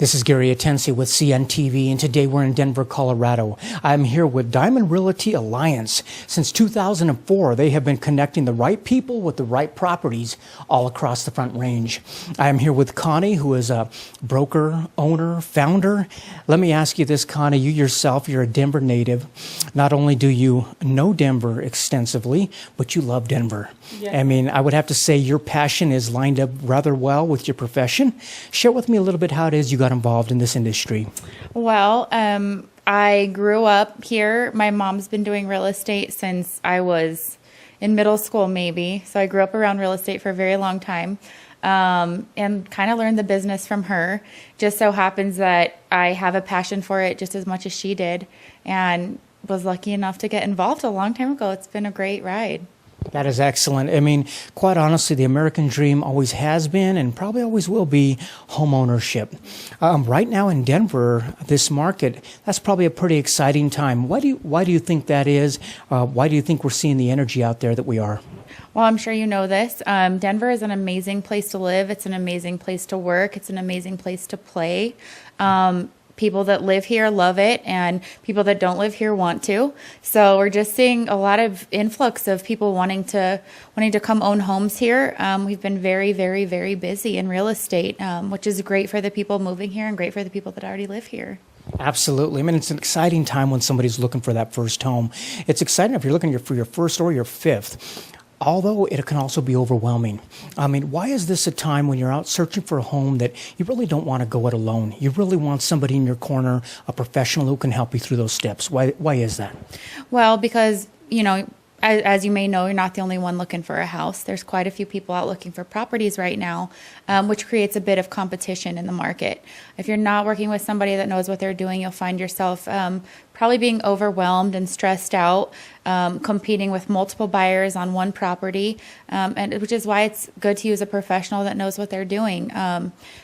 This is Gary Atensi with CNTV, and today we're in Denver, Colorado. I'm here with Diamond Realty Alliance. Since 2004, they have been connecting the right people with the right properties all across the Front Range. I'm here with Connie, who is a broker, owner, founder. Let me ask you this, Connie. You yourself, you're a Denver native. Not only do you know Denver extensively, but you love Denver. Yeah. I mean, I would have to say your passion is lined up rather well with your profession. Share with me a little bit how it is you got involved in this industry. Well, I grew up here. My mom's been doing real estate since I was in middle school, maybe. So I grew up around real estate for a very long time, and kind of learned the business from her. Just so happens that I have a passion for it just as much as she did, and was lucky enough to get involved a long time ago. It's been a great ride. That is excellent. I mean, quite honestly, the American dream always has been and probably always will be home ownership. Right now in Denver, this market, that's probably a pretty exciting time. Why do you think that is? Why do you think we're seeing the energy out there that we are? Well, I'm sure you know this. Denver is an amazing place to live. It's an amazing place to work. It's an amazing place to play. People that live here love it, and people that don't live here want to. So we're just seeing a lot of influx of people wanting to come own homes here. We've been very, very, very busy in real estate, which is great for the people moving here and great for the people that already live here. Absolutely. I mean, it's an exciting time when somebody's looking for that first home. It's exciting if you're looking for your first or your fifth. Although it can also be overwhelming. I mean, why is this a time when you're out searching for a home that you really don't want to go it alone? You really want somebody in your corner, a professional who can help you through those steps. Why is that? Well, because, as you may know, you're not the only one looking for a house. There's quite a few people out looking for properties right now, which creates a bit of competition in the market. If you're not working with somebody that knows what they're doing, you'll find yourself probably being overwhelmed and stressed out, competing with multiple buyers on one property, and which is why it's good to use a professional that knows what they're doing,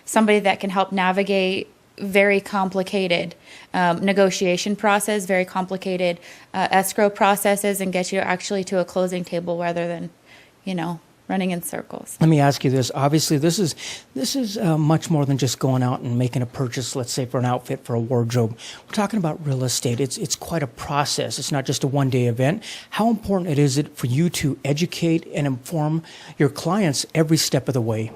somebody that can help navigate very complicated negotiation process, very complicated escrow processes, and get you actually to a closing table rather than, running in circles. Let me ask you this. Obviously, this is much more than just going out and making a purchase, let's say, for an outfit, for a wardrobe. We're talking about real estate. It's quite a process. It's not just a one-day event. How important is it for you to educate and inform your clients every step of the way?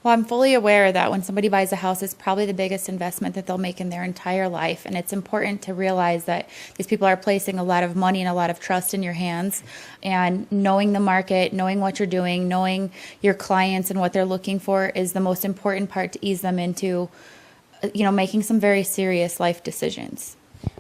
Well, I'm fully aware that when somebody buys a house, it's probably the biggest investment that they'll make in their entire life. And it's important to realize that these people are placing a lot of money and a lot of trust in your hands. And knowing the market, knowing what you're doing, knowing your clients and what they're looking for is the most important part to ease them into, making some very serious life decisions.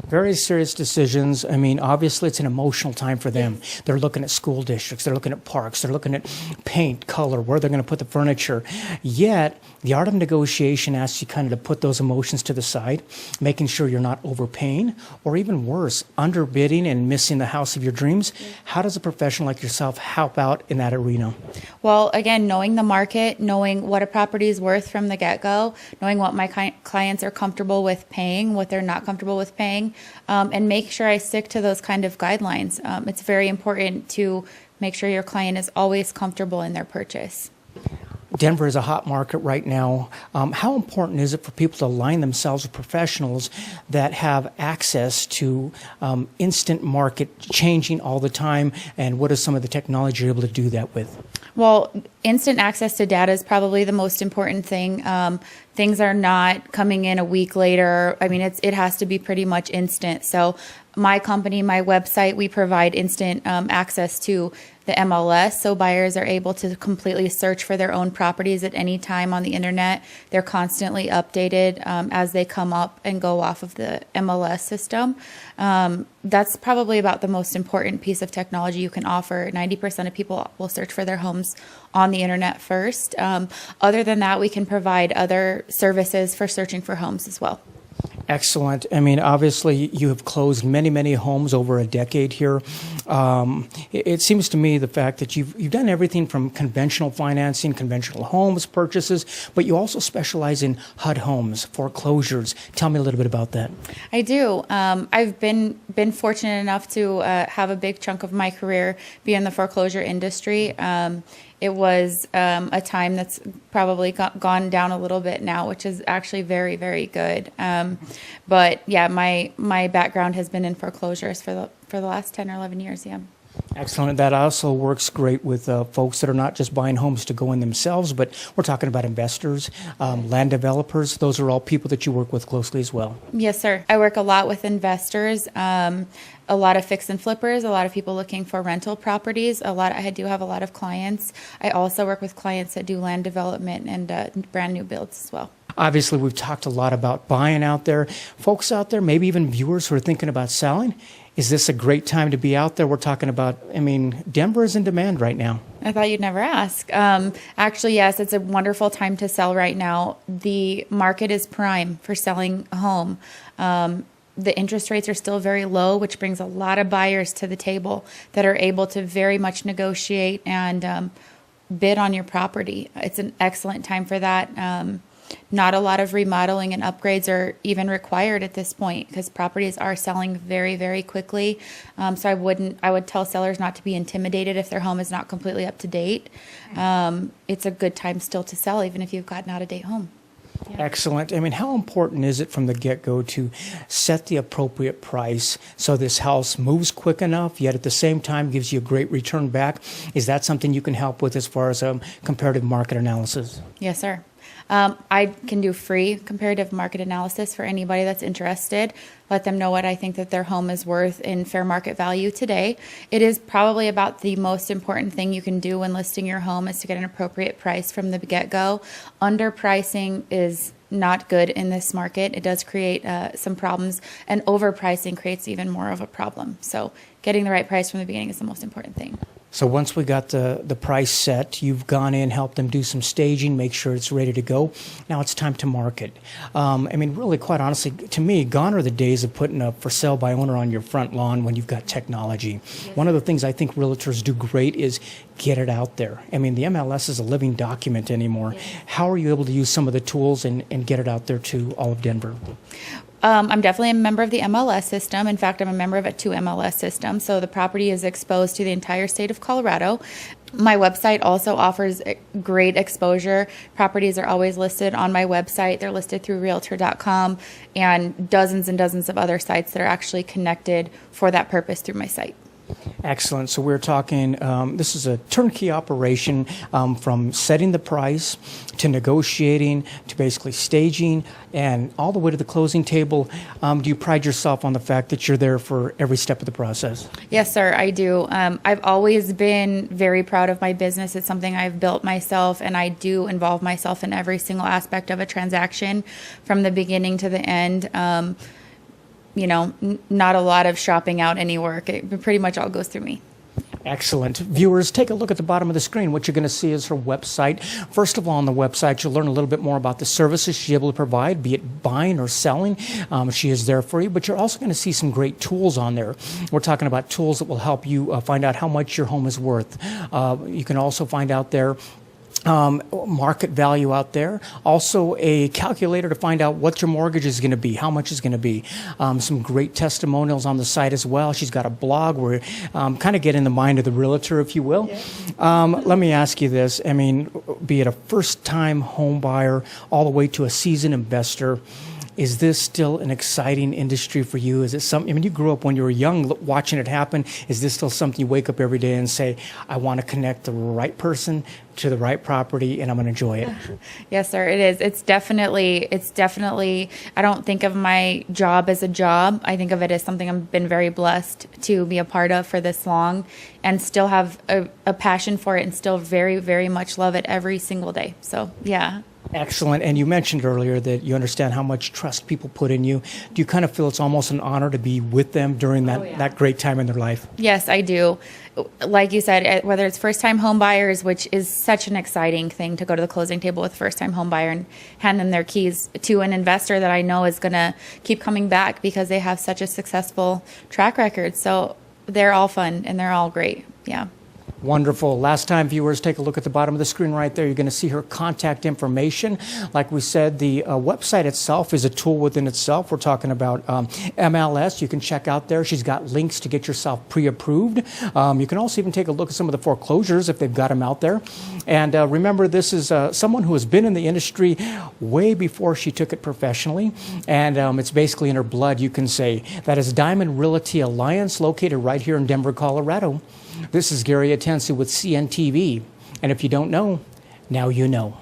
Very serious decisions. I mean, obviously, it's an emotional time for them. They're looking at school districts. They're looking at parks. They're looking at paint, color, where they're going to put the furniture. Yet, the art of negotiation asks you kind of to put those emotions to the side, making sure you're not overpaying, or even worse, underbidding and missing the house of your dreams. How does a professional like yourself help out in that arena? Well, again, knowing the market, knowing what a property is worth from the get-go, knowing what my clients are comfortable with paying, what they're not comfortable with paying, and make sure I stick to those kind of guidelines. It's very important to make sure your client is always comfortable in their purchase. Denver is a hot market right now. How important is it for people to align themselves with professionals that have access to instant market changing all the time? And what is some of the technology you're able to do that with? Well, instant access to data is probably the most important thing. Things are not coming in a week later. I mean, it has to be pretty much instant. So my company, my website, we provide instant access to the MLS, so buyers are able to completely search for their own properties at any time on the internet. They're constantly updated as they come up and go off of the MLS system. That's probably about the most important piece of technology you can offer. 90% of people will search for their homes on the internet first. Other than that, we can provide other services for searching for homes as well. Excellent. I mean, obviously, you have closed many, many homes over a decade here. It seems to me the fact that you've done everything from conventional financing, conventional homes purchases, but you also specialize in HUD homes, foreclosures. Tell me a little bit about that. I do. I've been fortunate enough to have a big chunk of my career be in the foreclosure industry. It was a time that's probably gone down a little bit now, which is actually very, very good. But yeah, my background has been in foreclosures for the last 10 or 11 years. Yeah. Excellent. That also works great with folks that are not just buying homes to go in themselves, but we're talking about investors, land developers. Those are all people that you work with closely as well. Yes, sir. I work a lot with investors, a lot of fix and flippers, a lot of people looking for rental properties. I do have a lot of clients. I also work with clients that do land development and brand new builds as well. Obviously, we've talked a lot about buying out there. Folks out there, maybe even viewers who are thinking about selling, is this a great time to be out there? We're talking about, Denver is in demand right now. I thought you'd never ask. Actually, yes, it's a wonderful time to sell right now. The market is prime for selling a home. The interest rates are still very low, which brings a lot of buyers to the table that are able to very much negotiate and bid on your property. It's an excellent time for that. Not a lot of remodeling and upgrades are even required at this point because properties are selling very, very quickly. So I would tell sellers not to be intimidated if their home is not completely up to date. It's a good time still to sell, even if you've got an out-of-date home. Yeah. Excellent. How important is it from the get-go to set the appropriate price so this house moves quick enough, yet at the same time gives you a great return back? Is that something you can help with as far as comparative market analysis? Yes, sir. I can do free comparative market analysis for anybody that's interested. Let them know what I think that their home is worth in fair market value today. It is probably about the most important thing you can do when listing your home is to get an appropriate price from the get-go. Underpricing is not good in this market. It does create some problems, and overpricing creates even more of a problem. So getting the right price from the beginning is the most important thing. So once we got the price set, you've gone in, helped them do some staging, make sure it's ready to go. Now it's time to market. Really, quite honestly, to me, gone are the days of putting a for sale by owner on your front lawn when you've got technology. Yes. One of the things I think realtors do great is get it out there. The MLS is a living document anymore. Yes. How are you able to use some of the tools and get it out there to all of Denver? I'm definitely a member of the MLS system. In fact, I'm a member of 2 MLS systems. So the property is exposed to the entire state of Colorado. My website also offers great exposure. Properties are always listed on my website. They're listed through Realtor.com and dozens of other sites that are actually connected for that purpose through my site. Excellent. So we're talking, this is a turnkey operation from setting the price to negotiating to basically staging and all the way to the closing table. Do you pride yourself on the fact that you're there for every step of the process? Yes, sir, I do. I've always been very proud of my business. It's something I've built myself, and I do involve myself in every single aspect of a transaction from the beginning to the end. Not a lot of shopping out any work. It pretty much all goes through me. Excellent. Viewers, take a look at the bottom of the screen. What you're going to see is her website. First of all, on the website, you'll learn a little bit more about the services she's able to provide, be it buying or selling. She is there for you, but you're also going to see some great tools on there. We're talking about tools that will help you find out how much your home is worth. You can also find out there market value out there. Also a calculator to find out what your mortgage is going to be, how much is going to be. Some great testimonials on the site as well. She's got a blog where kind of get in the mind of the realtor, if you will. Yeah. Let me ask you this. Be it a first-time home buyer all the way to a seasoned investor, is this still an exciting industry for you? Is it something, you grew up when you were young watching it happen. Is this still something you wake up every day and say, I want to connect the right person to the right property and I'm going to enjoy it? Yes, sir, it is. It's definitely, I don't think of my job as a job. I think of it as something I've been very blessed to be a part of for this long and still have a passion for it and still very, very much love it every single day. So, yeah. Excellent. And you mentioned earlier that you understand how much trust people put in you. Do you kind of feel it's almost an honor to be with them during that great time in their life? Yes, I do. Like you said, whether it's first-time home buyers, which is such an exciting thing to go to the closing table with a first-time home buyer and hand them their keys, to an investor that I know is going to keep coming back because they have such a successful track record. So they're all fun and they're all great. Yeah. Wonderful. Last time viewers, take a look at the bottom of the screen right there. You're going to see her contact information. Like we said, the website itself is a tool within itself. We're talking about MLS. You can check out there. She's got links to get yourself pre-approved. You can also even take a look at some of the foreclosures if they've got them out there. And remember, this is someone who has been in the industry way before she took it professionally. And it's basically in her blood, you can say. That is Diamond Realty Alliance, located right here in Denver, Colorado. This is Gary Atensi with CNTV, and if you don't know, now you know.